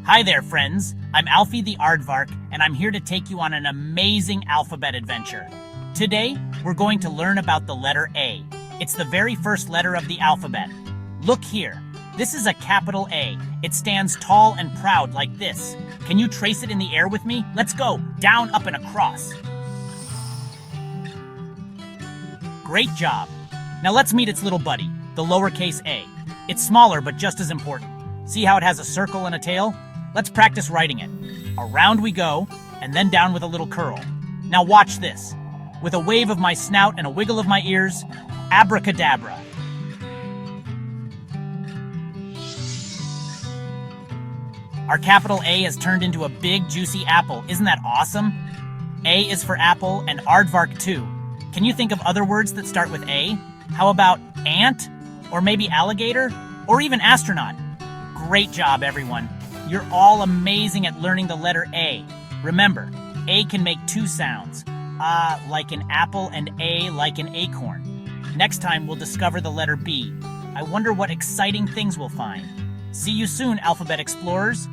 Hi there, friends. I'm Alfie the Aardvark, and I'm here to take you on an amazing alphabet adventure. Today, we're going to learn about the letter A. It's the very first letter of the alphabet. Look here. This is a capital A. It stands tall and proud like this. Can you trace it in the air with me? Let's go. Down, up, and across. Great job. Now let's meet its little buddy, the lowercase a. It's smaller, but just as important. See how it has a circle and a tail? Let's practice writing it. Around we go, and then down with a little curl. Now watch this. With a wave of my snout and a wiggle of my ears, abracadabra. Our capital A has turned into a big, juicy apple. Isn't that awesome? A is for apple and aardvark too. Can you think of other words that start with A? How about ant? Or maybe alligator? Or even astronaut? Great job, everyone. You're all amazing at learning the letter A. Remember, A can make two sounds. Like an apple, and A like an acorn. Next time, we'll discover the letter B. I wonder what exciting things we'll find. See you soon, Alphabet Explorers.